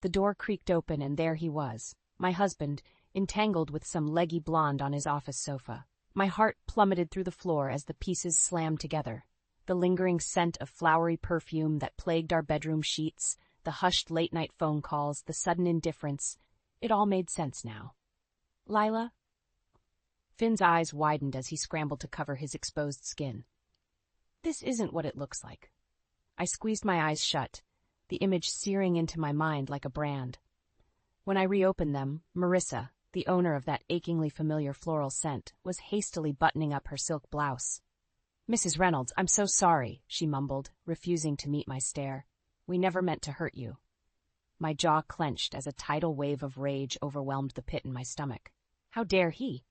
The door creaked open and there he was, my husband, entangled with some leggy blonde on his office sofa. My heart plummeted through the floor as the pieces slammed together. The lingering scent of flowery perfume that plagued our bedroom sheets, the hushed late-night phone calls, the sudden indifference, it all made sense now. "Lila?" Finn's eyes widened as he scrambled to cover his exposed skin. "This isn't what it looks like." I squeezed my eyes shut, the image searing into my mind like a brand. When I reopened them, Marissa, the owner of that achingly familiar floral scent, was hastily buttoning up her silk blouse. "Mrs. Reynolds, I'm so sorry," she mumbled, refusing to meet my stare. "We never meant to hurt you." My jaw clenched as a tidal wave of rage overwhelmed the pit in my stomach. How dare he?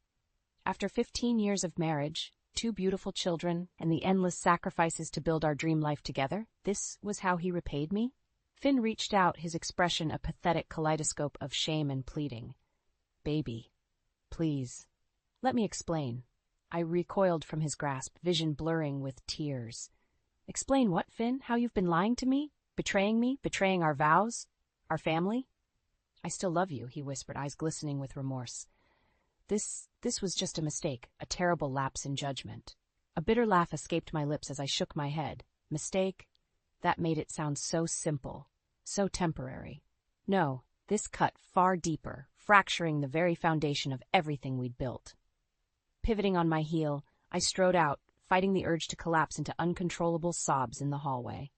After 15 years of marriage, 2 beautiful children, and the endless sacrifices to build our dream life together, this was how he repaid me? Finn reached out, his expression a pathetic kaleidoscope of shame and pleading. "Baby, please, let me explain." I recoiled from his grasp, vision blurring with tears. "Explain what, Finn? How you've been lying to me? Betraying our vows? Our family?" "I still love you," he whispered, eyes glistening with remorse. This was just a mistake, a terrible lapse in judgment." A bitter laugh escaped my lips as I shook my head. Mistake? That made it sound so simple, so temporary. No, this cut far deeper, fracturing the very foundation of everything we'd built. Pivoting on my heel, I strode out, fighting the urge to collapse into uncontrollable sobs in the hallway.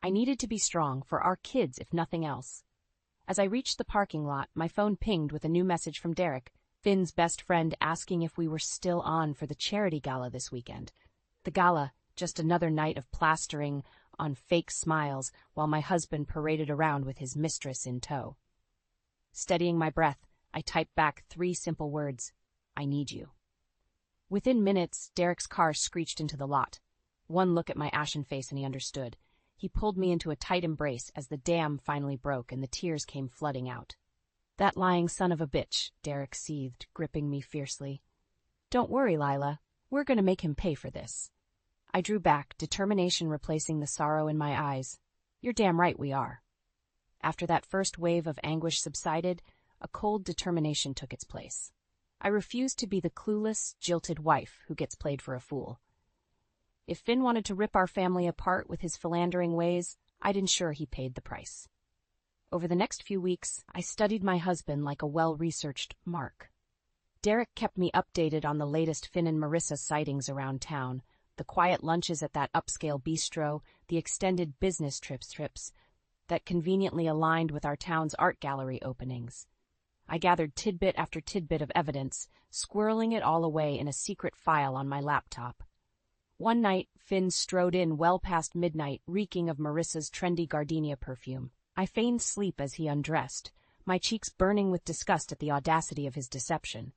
I needed to be strong, for our kids if nothing else. As I reached the parking lot, my phone pinged with a new message from Derek, Finn's best friend, asking if we were still on for the charity gala this weekend. The gala, just another night of plastering on fake smiles while my husband paraded around with his mistress in tow. Steadying my breath, I typed back 3 simple words: "I need you." Within minutes, Derek's car screeched into the lot. One look at my ashen face and he understood. He pulled me into a tight embrace as the dam finally broke and the tears came flooding out. "That lying son of a bitch," Derek seethed, gripping me fiercely. "Don't worry, Lila. We're going to make him pay for this." I drew back, determination replacing the sorrow in my eyes. "You're damn right we are." After that first wave of anguish subsided, a cold determination took its place. I refused to be the clueless, jilted wife who gets played for a fool. If Finn wanted to rip our family apart with his philandering ways, I'd ensure he paid the price. Over the next few weeks, I studied my husband like a well-researched mark. Derek kept me updated on the latest Finn and Marissa sightings around town, the quiet lunches at that upscale bistro, the extended business trips that conveniently aligned with our town's art gallery openings. I gathered tidbit after tidbit of evidence, squirreling it all away in a secret file on my laptop. One night, Finn strode in well past midnight, reeking of Marissa's trendy gardenia perfume. I feigned sleep as he undressed, my cheeks burning with disgust at the audacity of his deception.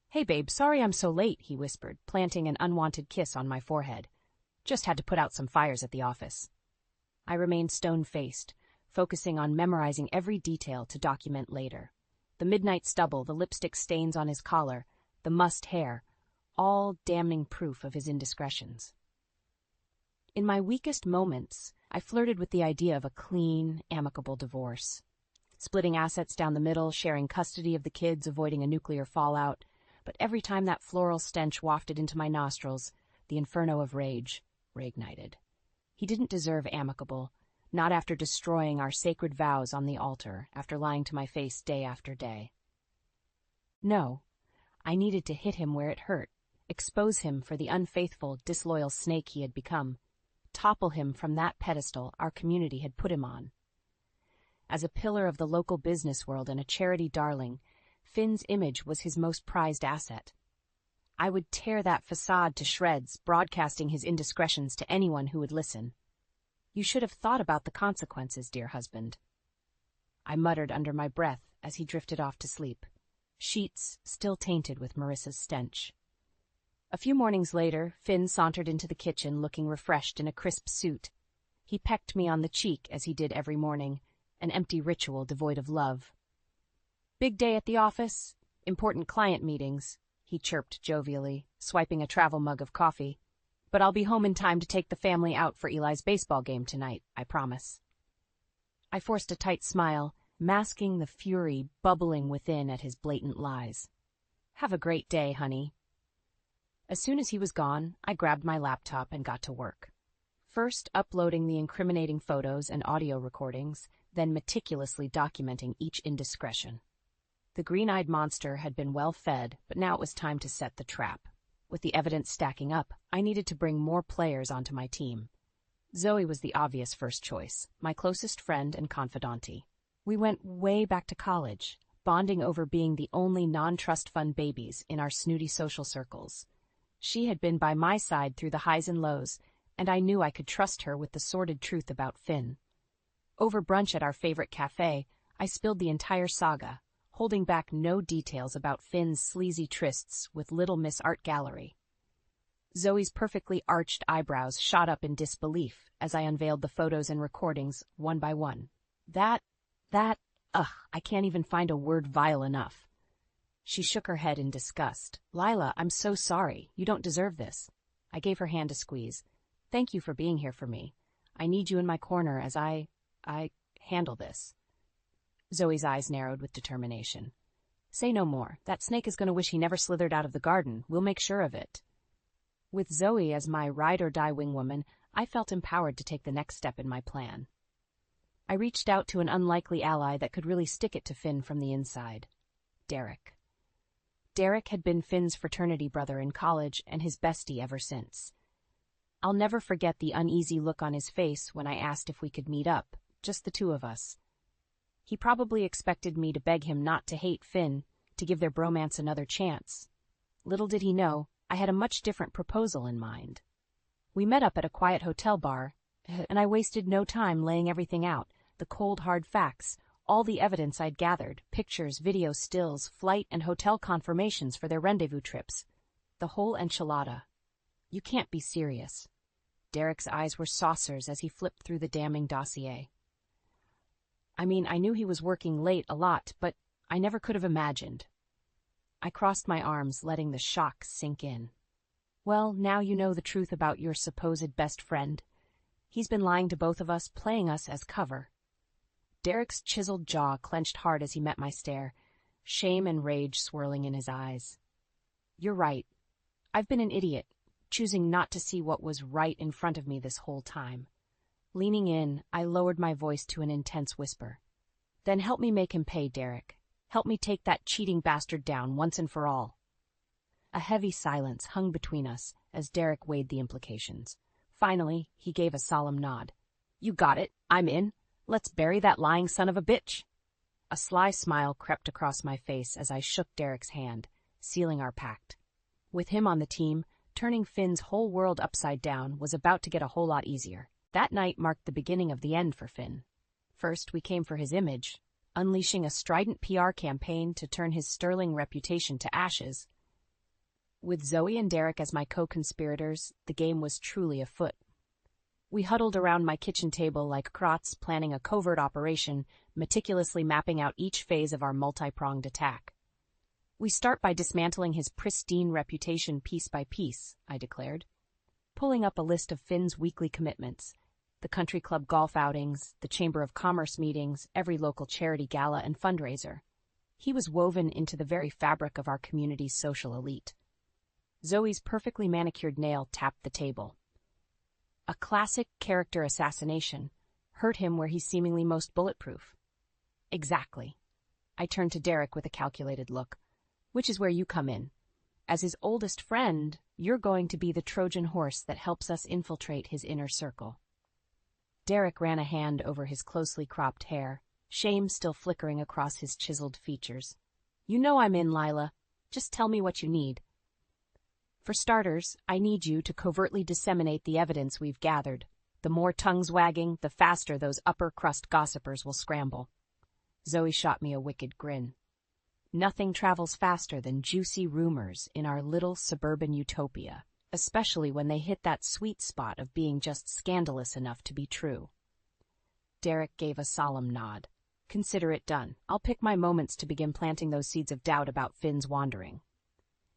"Hey, babe, sorry I'm so late," he whispered, planting an unwanted kiss on my forehead. "Just had to put out some fires at the office." I remained stone-faced, focusing on memorizing every detail to document later. The midnight stubble, the lipstick stains on his collar, the mussed hair, all damning proof of his indiscretions. In my weakest moments, I flirted with the idea of a clean, amicable divorce. Splitting assets down the middle, sharing custody of the kids, avoiding a nuclear fallout. But every time that floral stench wafted into my nostrils, the inferno of rage reignited. He didn't deserve amicable, not after destroying our sacred vows on the altar, after lying to my face day after day. No, I needed to hit him where it hurt, expose him for the unfaithful, disloyal snake he had become, topple him from that pedestal our community had put him on. As a pillar of the local business world and a charity darling, Finn's image was his most prized asset. I would tear that facade to shreds, broadcasting his indiscretions to anyone who would listen. "You should have thought about the consequences, dear husband," I muttered under my breath as he drifted off to sleep, sheets still tainted with Marissa's stench. A few mornings later, Finn sauntered into the kitchen looking refreshed in a crisp suit. He pecked me on the cheek as he did every morning, an empty ritual devoid of love. "Big day at the office, important client meetings," he chirped jovially, swiping a travel mug of coffee. "But I'll be home in time to take the family out for Eli's baseball game tonight, I promise." I forced a tight smile, masking the fury bubbling within at his blatant lies. "Have a great day, honey." As soon as he was gone, I grabbed my laptop and got to work. First uploading the incriminating photos and audio recordings, then meticulously documenting each indiscretion. The green-eyed monster had been well fed, but now it was time to set the trap. With the evidence stacking up, I needed to bring more players onto my team. Zoe was the obvious first choice, my closest friend and confidante. We went way back to college, bonding over being the only non-trust fund babies in our snooty social circles. She had been by my side through the highs and lows, and I knew I could trust her with the sordid truth about Finn. Over brunch at our favorite cafe, I spilled the entire saga, holding back no details about Finn's sleazy trysts with Little Miss Art Gallery. Zoe's perfectly arched eyebrows shot up in disbelief as I unveiled the photos and recordings one by one. I can't even find a word vile enough. She shook her head in disgust. "Lila, I'm so sorry. You don't deserve this." I gave her hand a squeeze. "Thank you for being here for me. I need you in my corner as I handle this." Zoe's eyes narrowed with determination. "Say no more. That snake is going to wish he never slithered out of the garden. We'll make sure of it." With Zoe as my ride-or-die wingwoman, I felt empowered to take the next step in my plan. I reached out to an unlikely ally that could really stick it to Finn from the inside. Derek. Derek had been Finn's fraternity brother in college and his bestie ever since. I'll never forget the uneasy look on his face when I asked if we could meet up, just the two of us. He probably expected me to beg him not to hate Finn, to give their bromance another chance. Little did he know, I had a much different proposal in mind. We met up at a quiet hotel bar, and I wasted no time laying everything out, the cold hard facts, all the evidence I'd gathered, pictures, video stills, flight and hotel confirmations for their rendezvous trips. The whole enchilada. "You can't be serious." Derek's eyes were saucers as he flipped through the damning dossier. "I mean, I knew he was working late a lot, but I never could have imagined." I crossed my arms, letting the shock sink in. "Well, now you know the truth about your supposed best friend. He's been lying to both of us, playing us as cover." Derek's chiseled jaw clenched hard as he met my stare, shame and rage swirling in his eyes. "You're right. I've been an idiot, choosing not to see what was right in front of me this whole time." Leaning in, I lowered my voice to an intense whisper. "Then help me make him pay, Derek. Help me take that cheating bastard down once and for all." A heavy silence hung between us as Derek weighed the implications. Finally, he gave a solemn nod. "You got it. I'm in. Let's bury that lying son of a bitch." A sly smile crept across my face as I shook Derek's hand, sealing our pact. With him on the team, turning Finn's whole world upside down was about to get a whole lot easier. That night marked the beginning of the end for Finn. First, we came for his image, unleashing a strident PR campaign to turn his sterling reputation to ashes. With Zoe and Derek as my co-conspirators, the game was truly afoot. We huddled around my kitchen table like crots planning a covert operation, meticulously mapping out each phase of our multi-pronged attack. "We start by dismantling his pristine reputation piece by piece," I declared, pulling up a list of Finn's weekly commitments. The country club golf outings, the Chamber of Commerce meetings, every local charity gala and fundraiser. He was woven into the very fabric of our community's social elite. Zoe's perfectly manicured nail tapped the table. A classic character assassination hurt him where he's seemingly most bulletproof. Exactly. I turned to Derek with a calculated look. "Which is where you come in. As his oldest friend, you're going to be the Trojan horse that helps us infiltrate his inner circle." Derek ran a hand over his closely cropped hair, shame still flickering across his chiseled features. "You know I'm in, Lila. Just tell me what you need." "For starters, I need you to covertly disseminate the evidence we've gathered. The more tongues wagging, the faster those upper-crust gossipers will scramble." Zoe shot me a wicked grin. Nothing travels faster than juicy rumors in our little suburban utopia, especially when they hit that sweet spot of being just scandalous enough to be true. Derek gave a solemn nod. "Consider it done. I'll pick my moments to begin planting those seeds of doubt about Finn's wandering."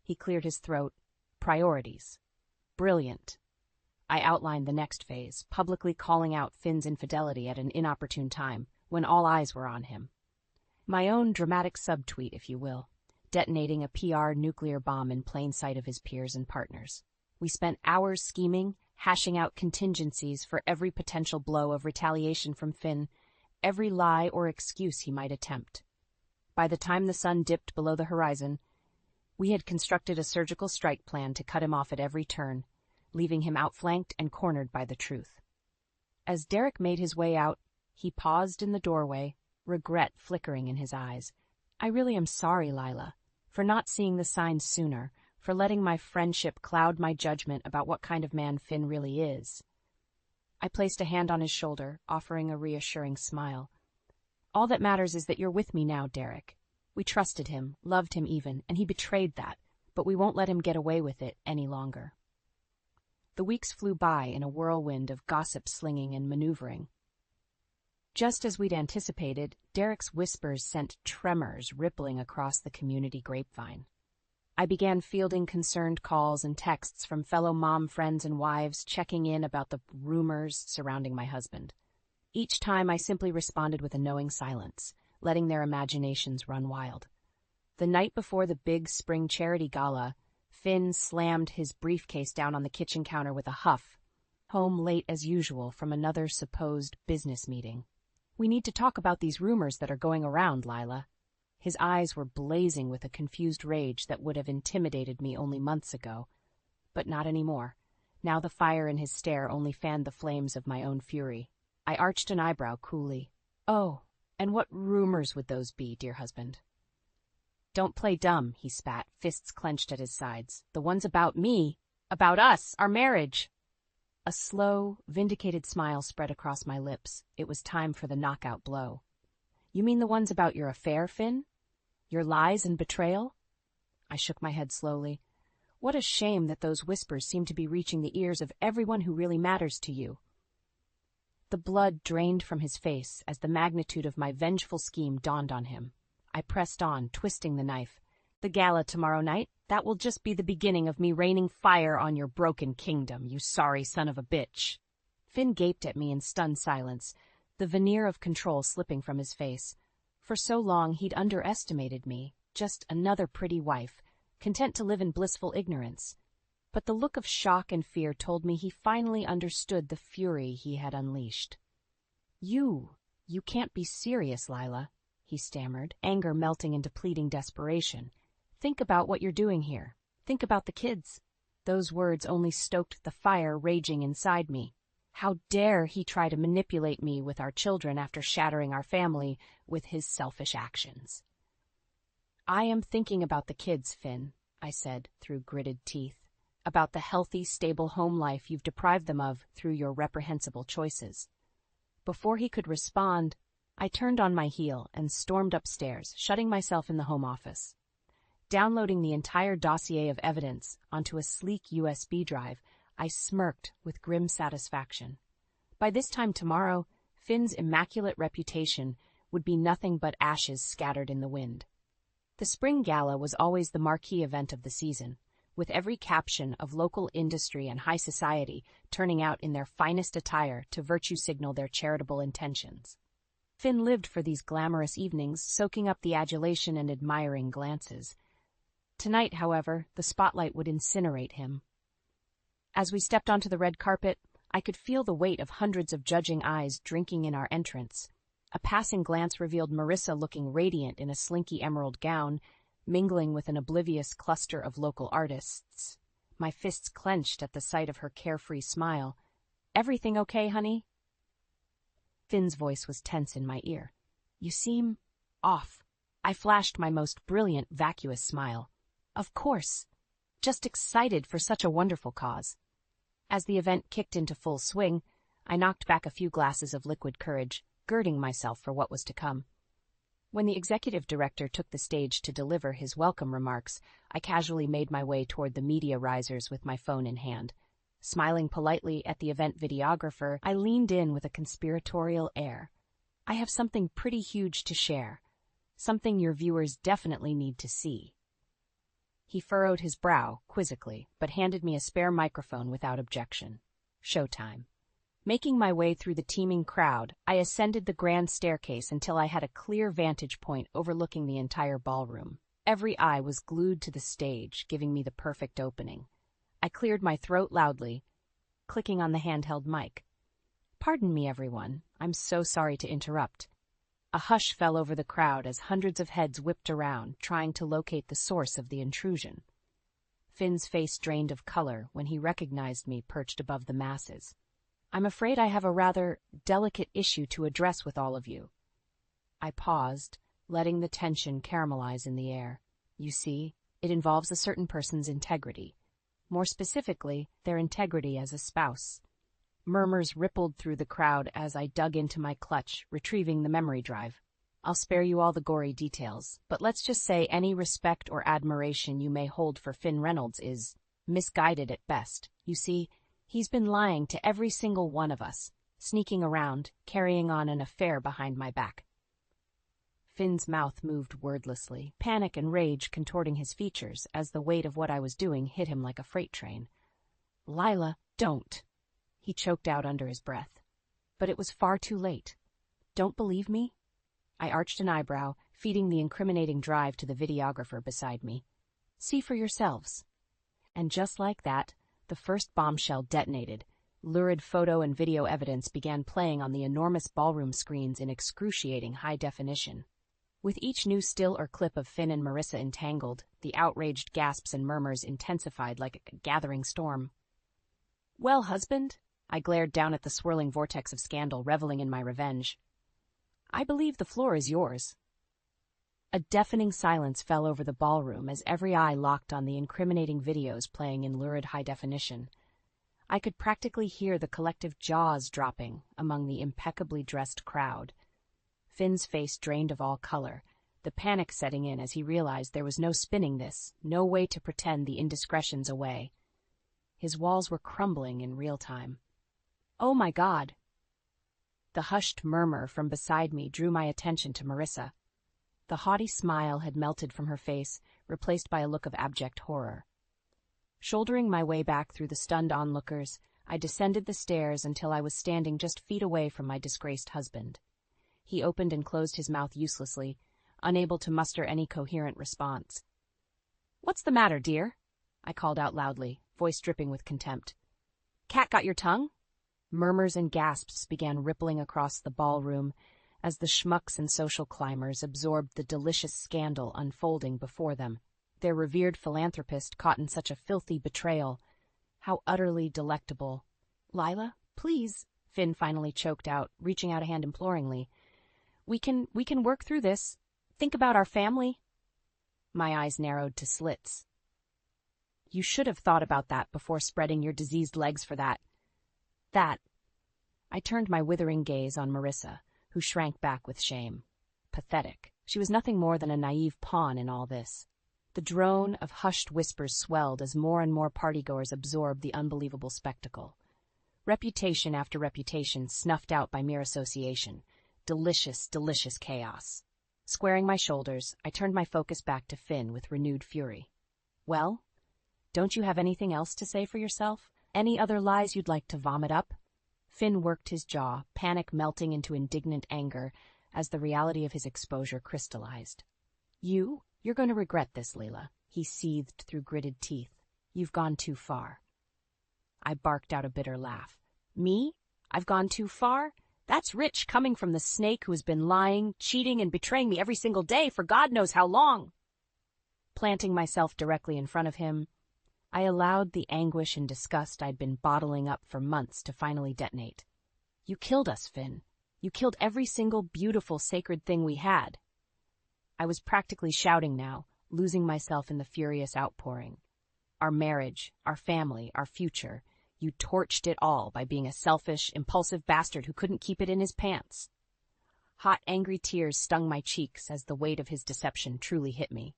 He cleared his throat. "Priorities. Brilliant." I outlined the next phase, publicly calling out Finn's infidelity at an inopportune time, when all eyes were on him. My own dramatic subtweet, if you will, detonating a PR nuclear bomb in plain sight of his peers and partners. We spent hours scheming, hashing out contingencies for every potential blow of retaliation from Finn, every lie or excuse he might attempt. By the time the sun dipped below the horizon, we had constructed a surgical strike plan to cut him off at every turn, leaving him outflanked and cornered by the truth. As Derek made his way out, he paused in the doorway, regret flickering in his eyes. "I really am sorry, Lila, for not seeing the signs sooner, for letting my friendship cloud my judgment about what kind of man Finn really is." I placed a hand on his shoulder, offering a reassuring smile. "All that matters is that you're with me now, Derek. We trusted him, loved him even, and he betrayed that, but we won't let him get away with it any longer." The weeks flew by in a whirlwind of gossip slinging and maneuvering. Just as we'd anticipated, Derek's whispers sent tremors rippling across the community grapevine. I began fielding concerned calls and texts from fellow mom friends and wives checking in about the rumors surrounding my husband. Each time I simply responded with a knowing silence, letting their imaginations run wild. The night before the big spring charity gala, Finn slammed his briefcase down on the kitchen counter with a huff, home late as usual from another supposed business meeting. "We need to talk about these rumors that are going around, Lila." His eyes were blazing with a confused rage that would have intimidated me only months ago, but not anymore. Now the fire in his stare only fanned the flames of my own fury. I arched an eyebrow coolly. "Oh, and what rumors would those be, dear husband?" "Don't play dumb," he spat, fists clenched at his sides. "The ones about me, about us, our marriage." A slow, vindicated smile spread across my lips. It was time for the knockout blow. "You mean the ones about your affair, Finn? Your lies and betrayal?" I shook my head slowly. "What a shame that those whispers seem to be reaching the ears of everyone who really matters to you." The blood drained from his face as the magnitude of my vengeful scheme dawned on him. I pressed on, twisting the knife. "The gala tomorrow night, that will just be the beginning of me raining fire on your broken kingdom, you sorry son of a bitch." Finn gaped at me in stunned silence, the veneer of control slipping from his face. For so long he'd underestimated me, just another pretty wife, content to live in blissful ignorance. But the look of shock and fear told me he finally understood the fury he had unleashed. You can't be serious, Lila," he stammered, anger melting into pleading desperation. "Think about what you're doing here. Think about the kids." Those words only stoked the fire raging inside me. How dare he try to manipulate me with our children after shattering our family with his selfish actions? "I am thinking about the kids, Finn," I said through gritted teeth. "About the healthy, stable home life you've deprived them of through your reprehensible choices." Before he could respond, I turned on my heel and stormed upstairs, shutting myself in the home office. Downloading the entire dossier of evidence onto a sleek USB drive, I smirked with grim satisfaction. By this time tomorrow, Finn's immaculate reputation would be nothing but ashes scattered in the wind. The spring gala was always the marquee event of the season, with every caption of local industry and high society turning out in their finest attire to virtue signal their charitable intentions. Finn lived for these glamorous evenings, soaking up the adulation and admiring glances. Tonight, however, the spotlight would incinerate him. As we stepped onto the red carpet, I could feel the weight of hundreds of judging eyes drinking in our entrance. A passing glance revealed Marissa looking radiant in a slinky emerald gown, mingling with an oblivious cluster of local artists. My fists clenched at the sight of her carefree smile. "Everything okay, honey?" Finn's voice was tense in my ear. "You seem off." I flashed my most brilliant, vacuous smile. "Of course. Just excited for such a wonderful cause." As the event kicked into full swing, I knocked back a few glasses of liquid courage, girding myself for what was to come. When the executive director took the stage to deliver his welcome remarks, I casually made my way toward the media risers with my phone in hand. Smiling politely at the event videographer, I leaned in with a conspiratorial air. "I have something pretty huge to share. Something your viewers definitely need to see." He furrowed his brow quizzically, but handed me a spare microphone without objection. Showtime. Making my way through the teeming crowd, I ascended the grand staircase until I had a clear vantage point overlooking the entire ballroom. Every eye was glued to the stage, giving me the perfect opening. I cleared my throat loudly, clicking on the handheld mic. "Pardon me, everyone. I'm so sorry to interrupt." A hush fell over the crowd as hundreds of heads whipped around, trying to locate the source of the intrusion. Finn's face drained of color when he recognized me perched above the masses. "I'm afraid I have a rather delicate issue to address with all of you." I paused, letting the tension caramelize in the air. "You see, it involves a certain person's integrity. More specifically, their integrity as a spouse." Murmurs rippled through the crowd as I dug into my clutch, retrieving the memory drive. "I'll spare you all the gory details, but let's just say any respect or admiration you may hold for Finn Reynolds is misguided at best. You see, he's been lying to every single one of us, sneaking around, carrying on an affair behind my back." Finn's mouth moved wordlessly, panic and rage contorting his features as the weight of what I was doing hit him like a freight train. "Lila, don't," he choked out under his breath. But it was far too late. "Don't believe me?" I arched an eyebrow, feeding the incriminating drive to the videographer beside me. "See for yourselves." And just like that, the first bombshell detonated. Lurid photo and video evidence began playing on the enormous ballroom screens in excruciating high definition. With each new still or clip of Finn and Marissa entangled, the outraged gasps and murmurs intensified like a gathering storm. "Well, husband?" I glared down at the swirling vortex of scandal, reveling in my revenge. "I believe the floor is yours." A deafening silence fell over the ballroom as every eye locked on the incriminating videos playing in lurid high definition. I could practically hear the collective jaws dropping among the impeccably dressed crowd. Finn's face drained of all color, the panic setting in as he realized there was no spinning this, no way to pretend the indiscretions away. His walls were crumbling in real time. "Oh my God!" The hushed murmur from beside me drew my attention to Marissa. The haughty smile had melted from her face, replaced by a look of abject horror. Shouldering my way back through the stunned onlookers, I descended the stairs until I was standing just feet away from my disgraced husband. He opened and closed his mouth uselessly, unable to muster any coherent response. "What's the matter, dear?" I called out loudly, voice dripping with contempt. "Cat got your tongue?" Murmurs and gasps began rippling across the ballroom as the schmucks and social climbers absorbed the delicious scandal unfolding before them. Their revered philanthropist caught in such a filthy betrayal. How utterly delectable. "Lila, please," Finn finally choked out, reaching out a hand imploringly. We can work through this. Think about our family." My eyes narrowed to slits. "You should have thought about that before spreading your diseased legs for that. I turned my withering gaze on Marissa, who shrank back with shame. Pathetic. She was nothing more than a naive pawn in all this. The drone of hushed whispers swelled as more and more partygoers absorbed the unbelievable spectacle. Reputation after reputation snuffed out by mere association. Delicious, delicious chaos. Squaring my shoulders, I turned my focus back to Finn with renewed fury. "Well, don't you have anything else to say for yourself? Any other lies you'd like to vomit up?" Finn worked his jaw, panic melting into indignant anger as the reality of his exposure crystallized. You're going to regret this, Leila," he seethed through gritted teeth. "You've gone too far." I barked out a bitter laugh. "Me? I've gone too far? That's rich coming from the snake who has been lying, cheating, and betraying me every single day for God knows how long." Planting myself directly in front of him, I allowed the anguish and disgust I'd been bottling up for months to finally detonate. "You killed us, Finn. You killed every single beautiful, sacred thing we had." I was practically shouting now, losing myself in the furious outpouring. "Our marriage, our family, our future. You torched it all by being a selfish, impulsive bastard who couldn't keep it in his pants." Hot, angry tears stung my cheeks as the weight of his deception truly hit me.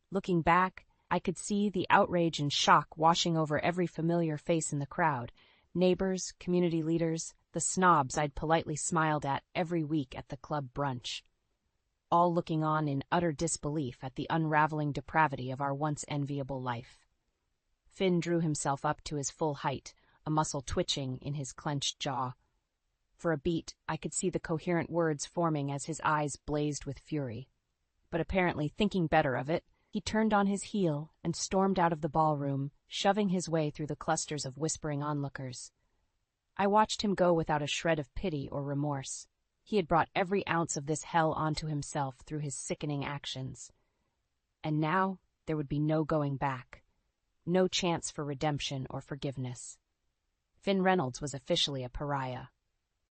Looking back, I could see the outrage and shock washing over every familiar face in the crowd. Neighbors, community leaders, the snobs I'd politely smiled at every week at the club brunch. All looking on in utter disbelief at the unraveling depravity of our once enviable life. Finn drew himself up to his full height, a muscle twitching in his clenched jaw. For a beat, I could see the coherent words forming as his eyes blazed with fury. But apparently thinking better of it, he turned on his heel and stormed out of the ballroom, shoving his way through the clusters of whispering onlookers. I watched him go without a shred of pity or remorse. He had brought every ounce of this hell onto himself through his sickening actions. And now there would be no going back. No chance for redemption or forgiveness. Finn Reynolds was officially a pariah.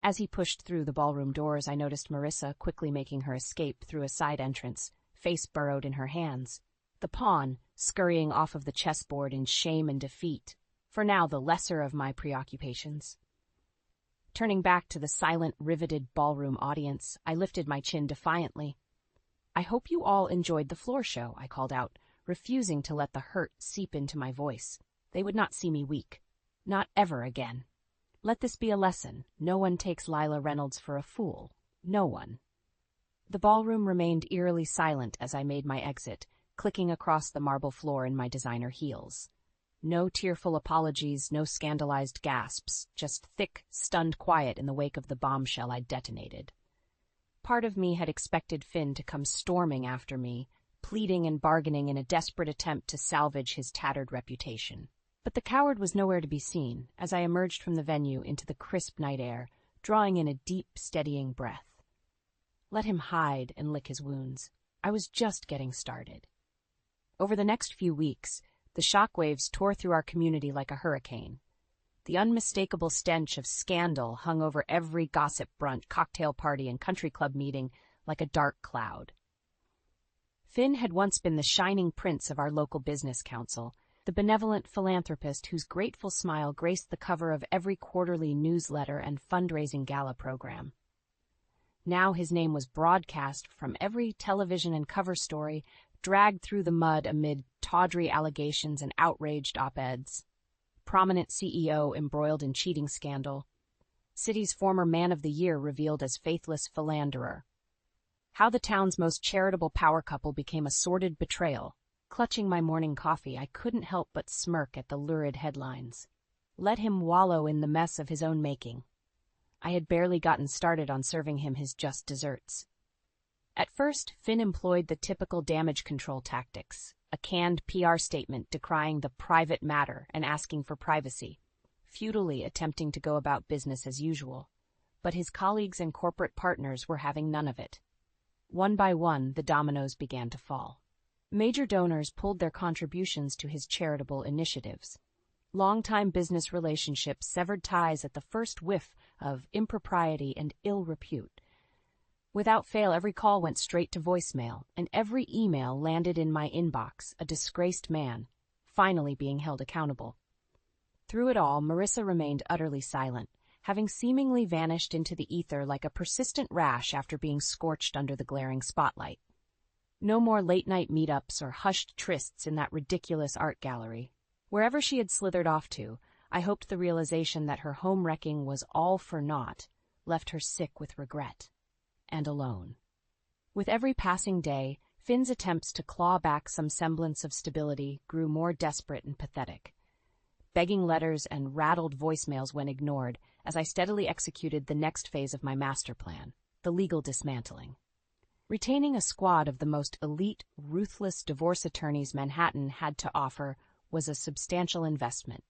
As he pushed through the ballroom doors, I noticed Marissa quickly making her escape through a side entrance, face burrowed in her hands. The pawn scurrying off of the chessboard in shame and defeat, for now the lesser of my preoccupations. Turning back to the silent, riveted ballroom audience, I lifted my chin defiantly. "I hope you all enjoyed the floor show," I called out, refusing to let the hurt seep into my voice. They would not see me weak. Not ever again. Let this be a lesson. No one takes Lila Reynolds for a fool. No one. The ballroom remained eerily silent as I made my exit, clicking across the marble floor in my designer heels. No tearful apologies, no scandalized gasps, just thick, stunned quiet in the wake of the bombshell I detonated. Part of me had expected Finn to come storming after me, pleading and bargaining in a desperate attempt to salvage his tattered reputation. But the coward was nowhere to be seen as I emerged from the venue into the crisp night air, drawing in a deep, steadying breath. Let him hide and lick his wounds. I was just getting started. Over the next few weeks, the shockwaves tore through our community like a hurricane. The unmistakable stench of scandal hung over every gossip brunch, cocktail party, and country club meeting like a dark cloud. Finn had once been the shining prince of our local business council, the benevolent philanthropist whose grateful smile graced the cover of every quarterly newsletter and fundraising gala program. Now his name was broadcast from every television and cover story, dragged through the mud amid tawdry allegations and outraged op-eds. Prominent CEO embroiled in cheating scandal. City's former Man of the Year revealed as faithless philanderer. How the town's most charitable power couple became a sordid betrayal. Clutching my morning coffee, I couldn't help but smirk at the lurid headlines. Let him wallow in the mess of his own making. I had barely gotten started on serving him his just desserts. At first, Finn employed the typical damage control tactics, a canned PR statement decrying the private matter and asking for privacy, futilely attempting to go about business as usual. But his colleagues and corporate partners were having none of it. One by one, the dominoes began to fall. Major donors pulled their contributions to his charitable initiatives. Longtime business relationships severed ties at the first whiff of impropriety and ill repute. Without fail, every call went straight to voicemail, and every email landed in my inbox, a disgraced man, finally being held accountable. Through it all, Marissa remained utterly silent, having seemingly vanished into the ether like a persistent rash after being scorched under the glaring spotlight. No more late-night meetups or hushed trysts in that ridiculous art gallery. Wherever she had slithered off to, I hoped the realization that her home wrecking was all for naught left her sick with regret. And alone. With every passing day, Finn's attempts to claw back some semblance of stability grew more desperate and pathetic. Begging letters and rattled voicemails went ignored as I steadily executed the next phase of my master plan, the legal dismantling. Retaining a squad of the most elite, ruthless divorce attorneys Manhattan had to offer was a substantial investment.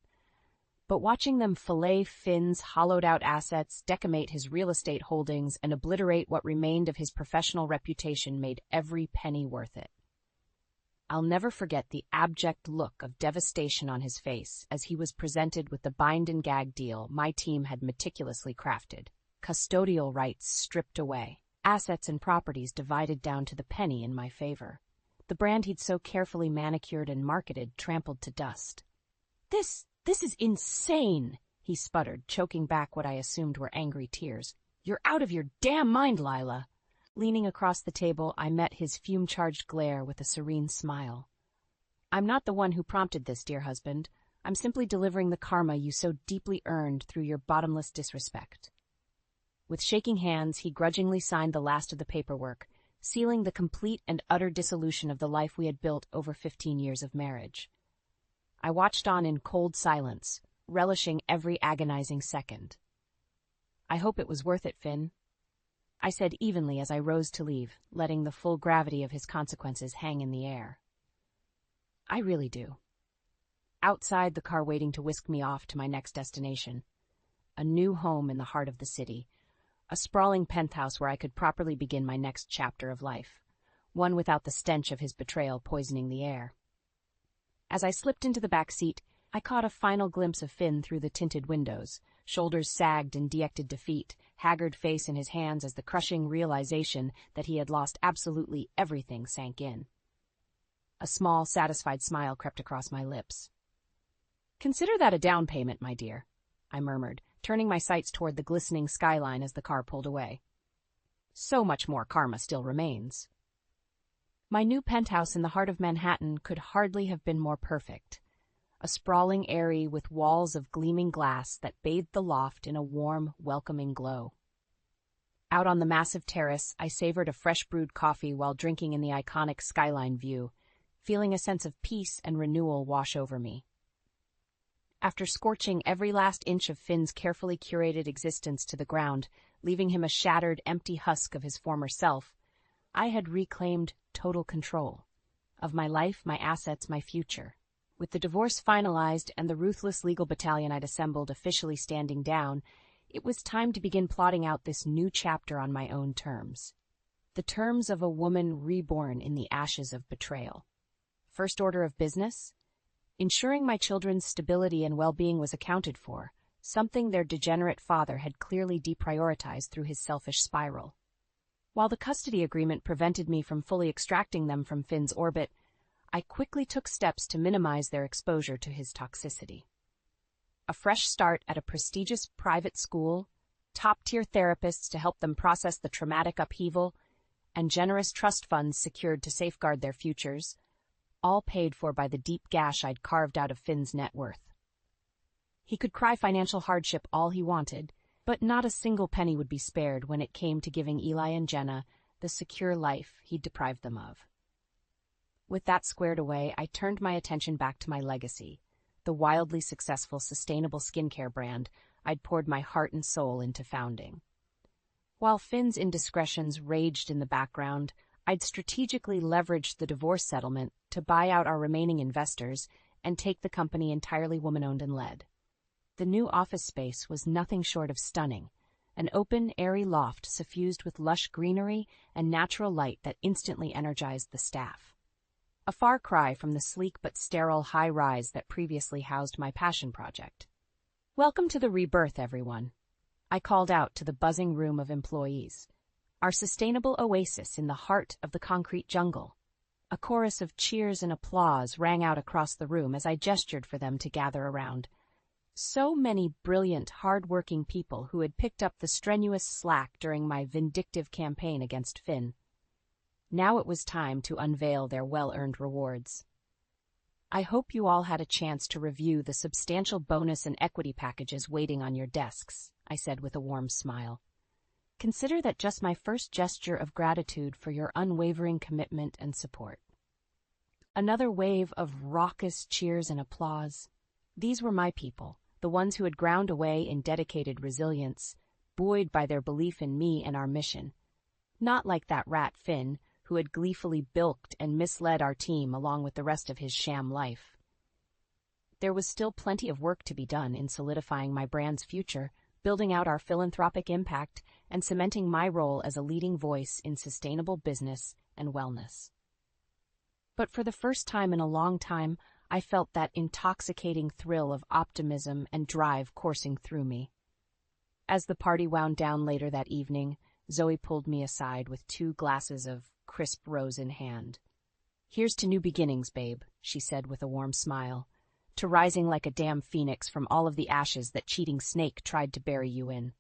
But watching them fillet Finn's hollowed-out assets, decimate his real estate holdings, and obliterate what remained of his professional reputation made every penny worth it. I'll never forget the abject look of devastation on his face as he was presented with the bind-and-gag deal my team had meticulously crafted. Custodial rights stripped away. Assets and properties divided down to the penny in my favor. The brand he'd so carefully manicured and marketed trampled to dust. This is insane, he sputtered, choking back what I assumed were angry tears. You're out of your damn mind, Lila. Leaning across the table, I met his fume-charged glare with a serene smile. I'm not the one who prompted this, dear husband. I'm simply delivering the karma you so deeply earned through your bottomless disrespect. With shaking hands, he grudgingly signed the last of the paperwork, sealing the complete and utter dissolution of the life we had built over 15 years of marriage. I watched on in cold silence, relishing every agonizing second. I hope it was worth it, Finn, I said evenly as I rose to leave, letting the full gravity of his consequences hang in the air. I really do. Outside, the car waiting to whisk me off to my next destination. A new home in the heart of the city. A sprawling penthouse where I could properly begin my next chapter of life. One without the stench of his betrayal poisoning the air. As I slipped into the back seat, I caught a final glimpse of Finn through the tinted windows, shoulders sagged in dejected defeat, haggard face in his hands as the crushing realization that he had lost absolutely everything sank in. A small, satisfied smile crept across my lips. "Consider that a down payment, my dear," I murmured, turning my sights toward the glistening skyline as the car pulled away. So much more karma still remains. My new penthouse in the heart of Manhattan could hardly have been more perfect. A sprawling eyrie with walls of gleaming glass that bathed the loft in a warm, welcoming glow. Out on the massive terrace, I savored a fresh-brewed coffee while drinking in the iconic skyline view, feeling a sense of peace and renewal wash over me. After scorching every last inch of Finn's carefully curated existence to the ground, leaving him a shattered, empty husk of his former self, I had reclaimed total control of my life, my assets, my future. With the divorce finalized and the ruthless legal battalion I'd assembled officially standing down, it was time to begin plotting out this new chapter on my own terms. The terms of a woman reborn in the ashes of betrayal. First order of business? Ensuring my children's stability and well-being was accounted for, something their degenerate father had clearly deprioritized through his selfish spiral. While the custody agreement prevented me from fully extracting them from Finn's orbit, I quickly took steps to minimize their exposure to his toxicity. A fresh start at a prestigious private school, top-tier therapists to help them process the traumatic upheaval, and generous trust funds secured to safeguard their futures, all paid for by the deep gash I'd carved out of Finn's net worth. He could cry financial hardship all he wanted, but not a single penny would be spared when it came to giving Eli and Jenna the secure life he'd deprived them of. With that squared away, I turned my attention back to my legacy, the wildly successful sustainable skincare brand I'd poured my heart and soul into founding. While Finn's indiscretions raged in the background, I'd strategically leveraged the divorce settlement to buy out our remaining investors and take the company entirely woman-owned and led. The new office space was nothing short of stunning, an open, airy loft suffused with lush greenery and natural light that instantly energized the staff. A far cry from the sleek but sterile high-rise that previously housed my passion project. "Welcome to the rebirth, everyone," I called out to the buzzing room of employees. Our sustainable oasis in the heart of the concrete jungle. A chorus of cheers and applause rang out across the room as I gestured for them to gather around. So many brilliant, hard-working people who had picked up the strenuous slack during my vindictive campaign against Finn. Now it was time to unveil their well-earned rewards. I hope you all had a chance to review the substantial bonus and equity packages waiting on your desks, I said with a warm smile. Consider that just my first gesture of gratitude for your unwavering commitment and support. Another wave of raucous cheers and applause. These were my people, the ones who had ground away in dedicated resilience, buoyed by their belief in me and our mission. Not like that rat Finn, who had gleefully bilked and misled our team along with the rest of his sham life. There was still plenty of work to be done in solidifying my brand's future, building out our philanthropic impact, and cementing my role as a leading voice in sustainable business and wellness. But for the first time in a long time, I felt that intoxicating thrill of optimism and drive coursing through me. As the party wound down later that evening, Zoe pulled me aside with 2 glasses of crisp rose in hand. "Here's to new beginnings, babe," she said with a warm smile, "to rising like a damn phoenix from all of the ashes that cheating snake tried to bury you in."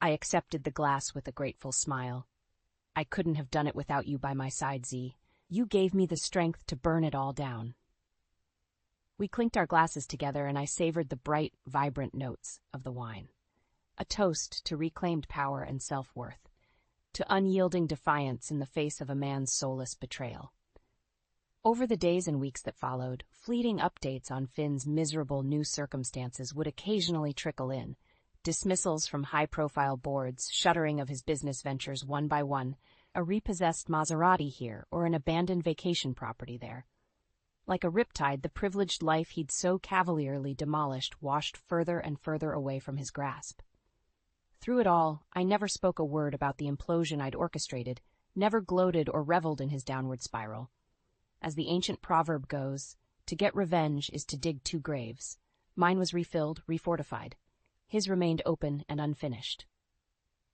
I accepted the glass with a grateful smile. "I couldn't have done it without you by my side, Z. You gave me the strength to burn it all down." We clinked our glasses together and I savored the bright, vibrant notes of the wine. A toast to reclaimed power and self-worth, to unyielding defiance in the face of a man's soulless betrayal. Over the days and weeks that followed, fleeting updates on Finn's miserable new circumstances would occasionally trickle in, dismissals from high-profile boards, shuttering of his business ventures one by one, a repossessed Maserati here or an abandoned vacation property there. Like a riptide, the privileged life he'd so cavalierly demolished washed further and further away from his grasp. Through it all, I never spoke a word about the implosion I'd orchestrated, never gloated or reveled in his downward spiral. As the ancient proverb goes, to get revenge is to dig two graves. Mine was refilled, refortified. His remained open and unfinished.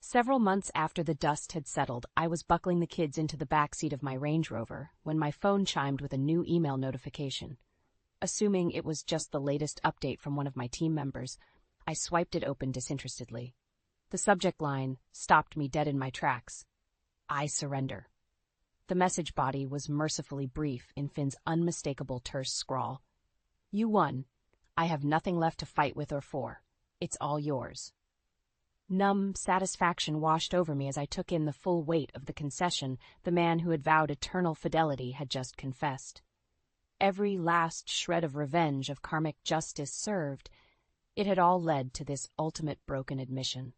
Several months after the dust had settled, I was buckling the kids into the back seat of my Range Rover when my phone chimed with a new email notification. Assuming it was just the latest update from one of my team members, I swiped it open disinterestedly. The subject line stopped me dead in my tracks. I surrender. The message body was mercifully brief in Finn's unmistakable terse scrawl. You won. I have nothing left to fight with or for. It's all yours. Numb satisfaction washed over me as I took in the full weight of the concession the man who had vowed eternal fidelity had just confessed. Every last shred of revenge, of karmic justice served, it had all led to this ultimate broken admission.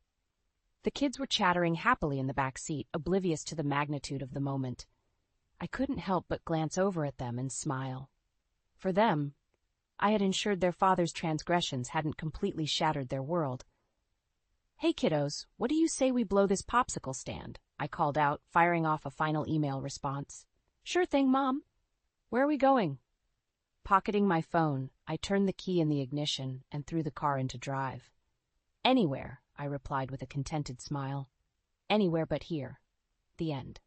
The kids were chattering happily in the back seat, oblivious to the magnitude of the moment. I couldn't help but glance over at them and smile. For them, I had ensured their father's transgressions hadn't completely shattered their world. Hey, kiddos, what do you say we blow this popsicle stand? I called out, firing off a final email response. Sure thing, Mom. Where are we going? Pocketing my phone, I turned the key in the ignition and threw the car into drive. Anywhere, I replied with a contented smile. Anywhere but here. The end.